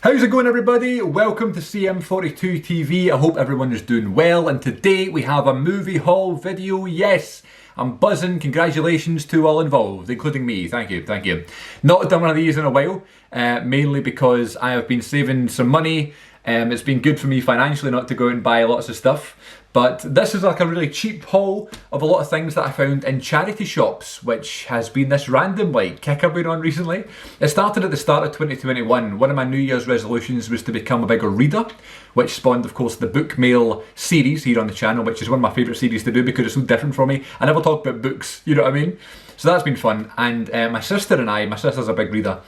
How's it going, everybody? Welcome to CM42 TV. I hope everyone is doing well, and today we have a movie haul video. Yes, I'm buzzing. Congratulations to all involved, including me. Thank you, thank you. Not done one of these in a while, mainly because I have been saving some money. It's been good for me financially not to go out and buy lots of stuff. But this is like a really cheap haul of a lot of things that I found in charity shops, which has been this random kick I've been on recently. It started at the start of 2021. One of my New Year's resolutions was to become a bigger reader, which spawned, of course, the Book Mail series here on the channel, which is one of my favourite series to do because it's so different from me. I never talk about books, you know what I mean? So that's been fun. And my sister and I, my sister's a big reader,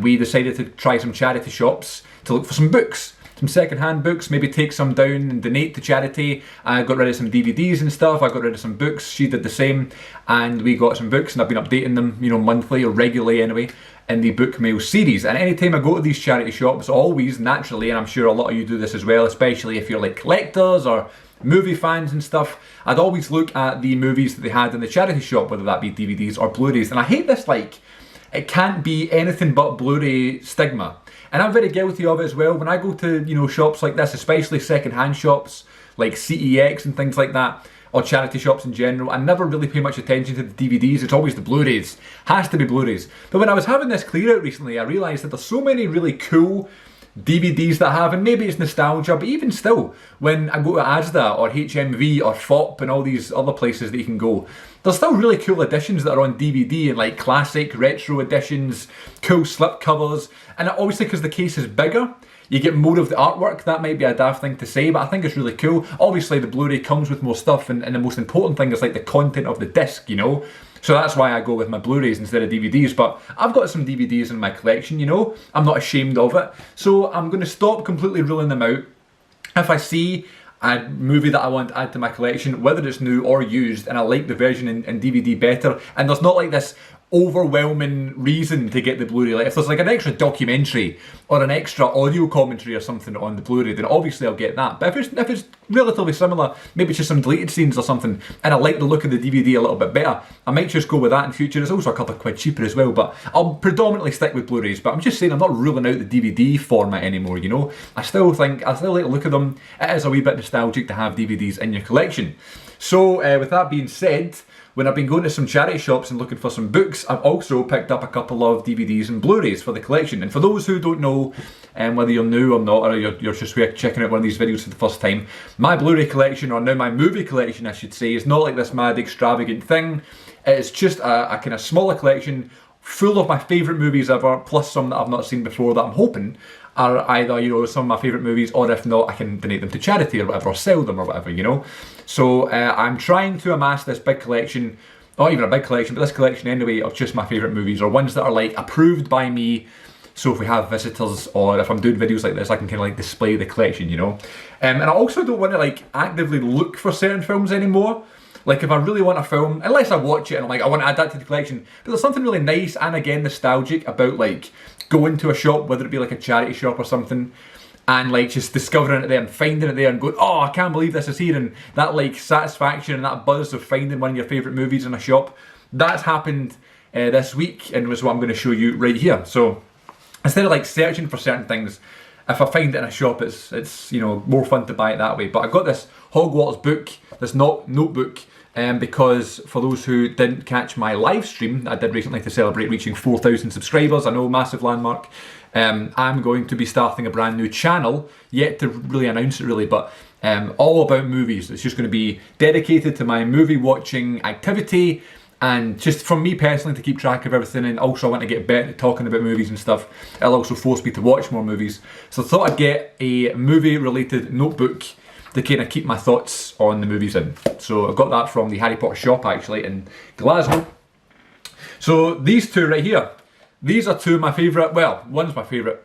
we decided to try some charity shops to look for some books. Some second-hand books, maybe take some down and donate to charity. I got rid of some DVDs and stuff, I got rid of some books, she did the same, and we got some books and I've been updating them, you know, monthly or regularly anyway, in the Book Mail series. And anytime I go to these charity shops, always, naturally, and I'm sure a lot of you do this as well, especially if you're like collectors or movie fans and stuff, I'd always look at the movies that they had in the charity shop, whether that be DVDs or Blu-rays. And I hate this, it can't be anything but Blu-ray stigma. And I'm very guilty of it as well. When I go to, you know, shops like this, especially second-hand shops like CEX and things like that, or charity shops in general, I never really pay much attention to the DVDs. It's always the Blu-rays. Has to be Blu-rays. But when I was having this clear out recently, I realised that there's so many really cool DVDs that I have, and maybe it's nostalgia, but even still, when I go to Asda or HMV or FOP and all these other places that you can go, there's still really cool editions that are on DVD, and like classic retro editions, cool slip covers, and obviously because the case is bigger, you get more of the artwork. That might be a daft thing to say, but I think it's really cool. Obviously the Blu-ray comes with more stuff, and the most important thing is like the content of the disc, you know? So that's why I go with my Blu-rays instead of DVDs, but I've got some DVDs in my collection, you know? I'm not ashamed of it. So I'm going to stop completely ruling them out. If I see a movie that I want to add to my collection, whether it's new or used, and I like the version in DVD better, and there's not like this overwhelming reason to get the Blu-ray, like if there's like an extra documentary or an extra audio commentary or something on the Blu-ray, then obviously I'll get that. But if it's relatively similar, maybe it's just some deleted scenes or something, and I like the look of the DVD a little bit better, I might just go with that in future. It's also a couple of quid cheaper as well, but I'll predominantly stick with Blu-rays. But I'm just saying, I'm not ruling out the DVD format anymore, you know? I still like the look of them. It is a wee bit nostalgic to have DVDs in your collection. So with that being said, when I've been going to some charity shops and looking for some books, I've also picked up a couple of DVDs and Blu-rays for the collection. And for those who don't know, whether you're new or not, or you're just checking out one of these videos for the first time, my Blu-ray collection, or now my movie collection I should say, is not like this mad extravagant thing. It's just a kind of smaller collection full of my favourite movies ever, plus some that I've not seen before that I'm hoping are either, you know, some of my favourite movies, or if not, I can donate them to charity or whatever, or sell them or whatever, you know. So I'm trying to amass this big collection, not even a big collection, but this collection anyway, of just my favourite movies, or ones that are like approved by me. So if we have visitors, or if I'm doing videos like this, I can kind of like display the collection, you know. And I also don't want to like actively look for certain films anymore. Like if I really want a film, unless I watch it and I'm like, I want to add that to the collection, but there's something really nice and again nostalgic about like going to a shop, whether it be like a charity shop or something, and like just discovering it there and finding it there and going, oh, I can't believe this is here, and that like satisfaction and that buzz of finding one of your favourite movies in a shop. That's happened this week, and was what I'm going to show you right here. So instead of like searching for certain things, if I find it in a shop, it's you know, more fun to buy it that way. But I got this Hogwarts book, this notebook, because for those who didn't catch my live stream that I did recently to celebrate reaching 4,000 subscribers, I know, massive landmark, I'm going to be starting a brand new channel, yet to really announce it really, but all about movies. It's just going to be dedicated to my movie watching activity, and just from me personally to keep track of everything, and also I want to get better at talking about movies and stuff. It'll also force me to watch more movies. So I thought I'd get a movie related notebook to kind of keep my thoughts on the movies in. So I've got that from the Harry Potter shop actually in Glasgow. So these two right here, these are two of my favourite, well, one of my favourite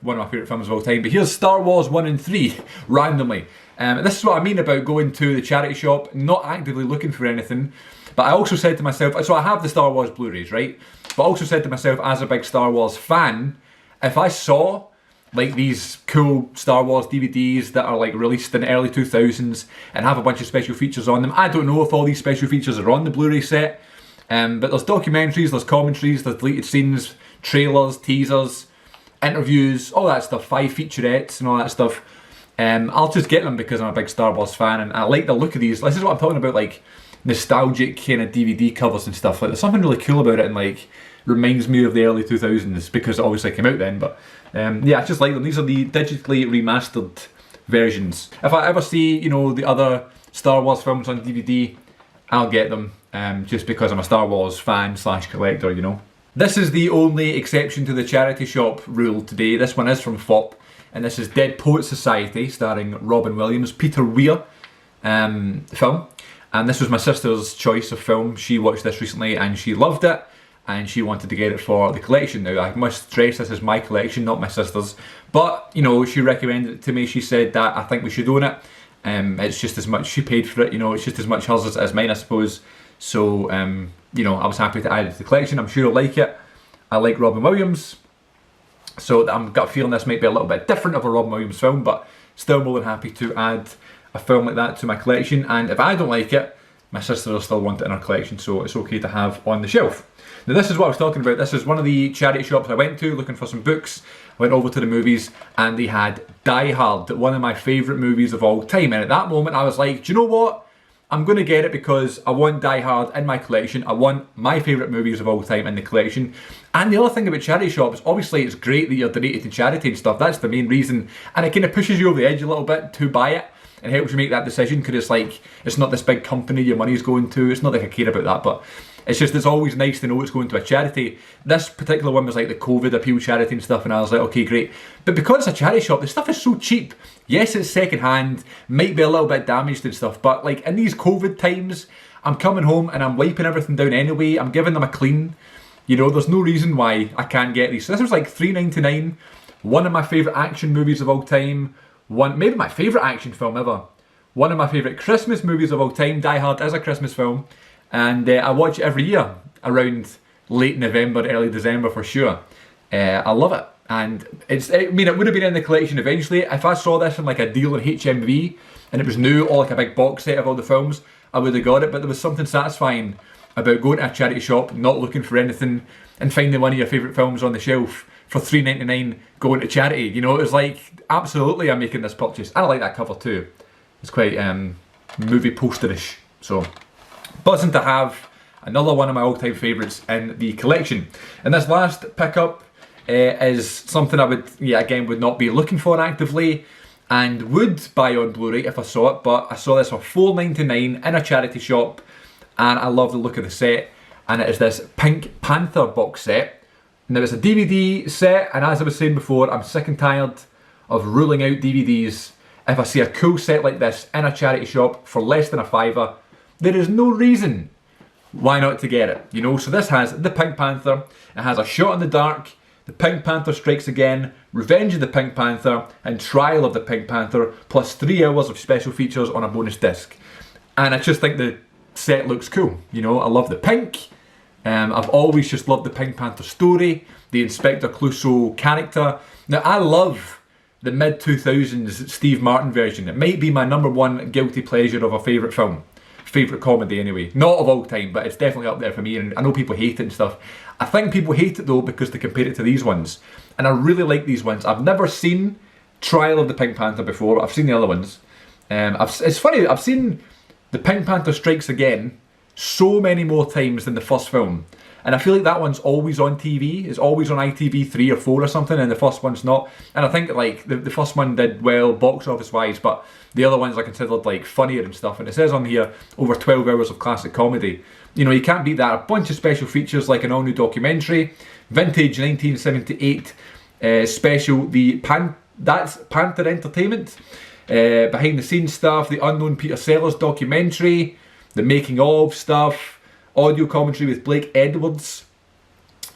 films of all time, but here's Star Wars 1 and 3, randomly. This is what I mean about going to the charity shop, not actively looking for anything, but I also said to myself, so I have the Star Wars Blu-rays, right? But I also said to myself, as a big Star Wars fan, if I saw like these cool Star Wars DVDs that are like released in the early 2000s and have a bunch of special features on them, I don't know if all these special features are on the Blu-ray set, but there's documentaries, there's commentaries, there's deleted scenes, trailers, teasers, interviews, all that stuff, 5 featurettes and all that stuff. I'll just get them because I'm a big Star Wars fan and I like the look of these. This is what I'm talking about, like nostalgic kind of DVD covers and stuff. Like there's something really cool about it and like reminds me of the early 2000s because it obviously came out then. But yeah, I just like them. These are the digitally remastered versions. If I ever see, you know, the other Star Wars films on DVD, I'll get them just because I'm a Star Wars fan / collector, you know. This is the only exception to the charity shop rule today. This one is from FOP. And this is Dead Poets Society, starring Robin Williams, Peter Weir film. And this was my sister's choice of film. She watched this recently and she loved it. And she wanted to get it for the collection. Now, I must stress this is my collection, not my sister's. But, you know, she recommended it to me. She said that I think we should own it. It's just as much, she paid for it, you know, it's just as much hers as it is mine, I suppose. So, you know, I was happy to add it to the collection. I'm sure I'll like it. I like Robin Williams. So I've got a feeling this might be a little bit different of a Robin Williams film, but still more than happy to add a film like that to my collection. And if I don't like it, my sister will still want it in her collection, so it's okay to have on the shelf. Now this is what I was talking about. This is one of the charity shops I went to looking for some books. I went over to the movies and they had Die Hard, one of my favourite movies of all time. And at that moment I was like, do you know what? I'm going to get it because I want Die Hard in my collection. I want my favourite movies of all time in the collection. And the other thing about charity shops, obviously it's great that you're donating to charity and stuff. That's the main reason. And it kind of pushes you over the edge a little bit to buy it. And helps you make that decision because it's like, it's not this big company your money's going to. It's not like I care about that, but it's just, it's always nice to know it's going to a charity. This particular one was like the COVID appeal charity and stuff, and I was like, okay, great. But because it's a charity shop, the stuff is so cheap. Yes, it's second hand, might be a little bit damaged and stuff, but like in these COVID times, I'm coming home and I'm wiping everything down anyway. I'm giving them a clean. You know, there's no reason why I can't get these. So this was like $3.99. One of my favourite action movies of all time. Maybe my favourite action film ever. One of my favourite Christmas movies of all time. Die Hard is a Christmas film. And I watch it every year around late November, early December for sure. I love it. And I mean, it would have been in the collection eventually. If I saw this in like a deal in HMV and it was new, or like a big box set of all the films, I would have got it. But there was something satisfying about going to a charity shop, not looking for anything, and finding one of your favourite films on the shelf for $3.99 going to charity. You know, it was like, absolutely I'm making this purchase. And I like that cover too. It's quite movie posterish. So, buzzing to have another one of my all-time favourites in the collection. And this last pickup is something I would, again, would not be looking for actively and would buy on Blu-ray if I saw it, but I saw this for $4.99 in a charity shop and I love the look of the set, and it is this Pink Panther box set. Now it's a DVD set, and as I was saying before, I'm sick and tired of ruling out DVDs. If I see a cool set like this in a charity shop for less than a £5, there is no reason why not to get it, you know. So this has the Pink Panther, it has A Shot in the Dark, The Pink Panther Strikes Again, Revenge of the Pink Panther, and Trial of the Pink Panther, plus 3 hours of special features on a bonus disc. And I just think the set looks cool, you know. I love the pink. I've always just loved the Pink Panther story, the Inspector Clouseau character. Now I love the mid-2000s Steve Martin version. It might be my #1 guilty pleasure of a favourite film. Favourite comedy anyway. Not of all time, but it's definitely up there for me, and I know people hate it and stuff. I think people hate it though because they compare it to these ones. And I really like these ones. I've never seen Trial of the Pink Panther before, but I've seen the other ones. It's funny, I've seen The Pink Panther Strikes Again so many more times than the first film. And I feel like that one's always on TV. It's always on ITV3 or 4 or something, and the first one's not. And I think like the first one did well box office wise, but the other ones are considered like funnier and stuff. And it says on here, over 12 hours of classic comedy. You know, you can't beat that. A bunch of special features like an all-new documentary, vintage 1978 special, that's Panther Entertainment, behind the scenes stuff, the Unknown Peter Sellers documentary, the making of stuff, audio commentary with Blake Edwards.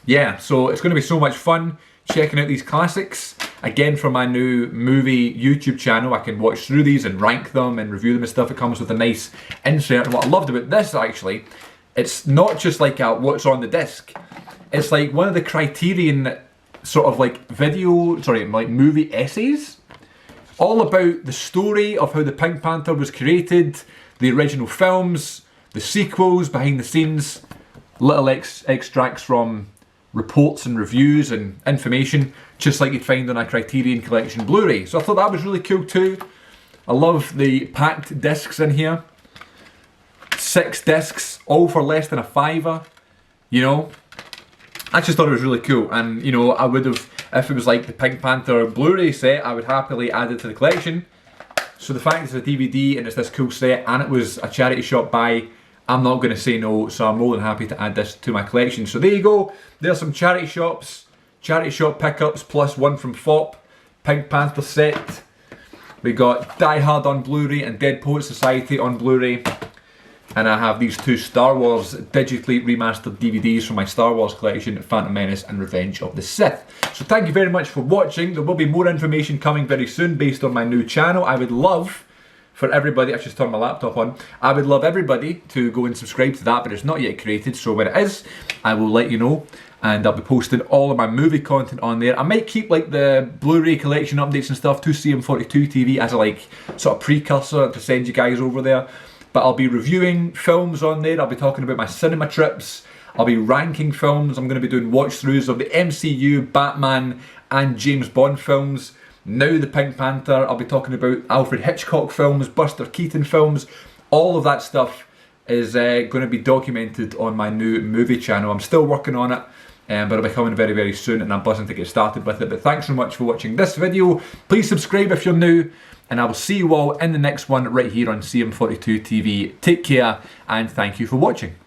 Yeah, so it's going to be so much fun checking out these classics. Again, for my new movie YouTube channel, I can watch through these and rank them and review them and stuff. It comes with a nice insert. And what I loved about this, actually, it's not just like what's on the disc. It's like one of the Criterion sort of like movie essays, all about the story of how the Pink Panther was created, the original films, the sequels, behind the scenes, little extracts from reports and reviews and information, just like you'd find on a Criterion Collection Blu-ray. So I thought that was really cool too. I love the packed discs in here. 6 discs, all for less than a £5, you know. I just thought it was really cool, and you know, I would have, if it was like the Pink Panther Blu-ray set, I would happily add it to the collection. So the fact it's a DVD and it's this cool set and it was a charity shop buy, I'm not going to say no, so I'm more than happy to add this to my collection. So there you go, there's some charity shop pickups plus one from FOP, Pink Panther set. We got Die Hard on Blu-ray and Dead Poets Society on Blu-ray. And I have these 2 Star Wars digitally remastered DVDs from my Star Wars collection, Phantom Menace and Revenge of the Sith. So thank you very much for watching. There will be more information coming very soon based on my new channel. I would love for everybody, I've just turned my laptop on, I would love everybody to go and subscribe to that, but it's not yet created, so when it is, I will let you know. And I'll be posting all of my movie content on there. I might keep like the Blu-ray collection updates and stuff to CM42 TV as a like sort of precursor to send you guys over there. But I'll be reviewing films on there, I'll be talking about my cinema trips, I'll be ranking films, I'm going to be doing watch-throughs of the MCU, Batman and James Bond films, now the Pink Panther, I'll be talking about Alfred Hitchcock films, Buster Keaton films, all of that stuff is going to be documented on my new movie channel. I'm still working on it, but it'll be coming very, very soon and I'm buzzing to get started with it. But thanks so much for watching this video, please subscribe if you're new, and I will see you all in the next one right here on CM42 TV. Take care and thank you for watching.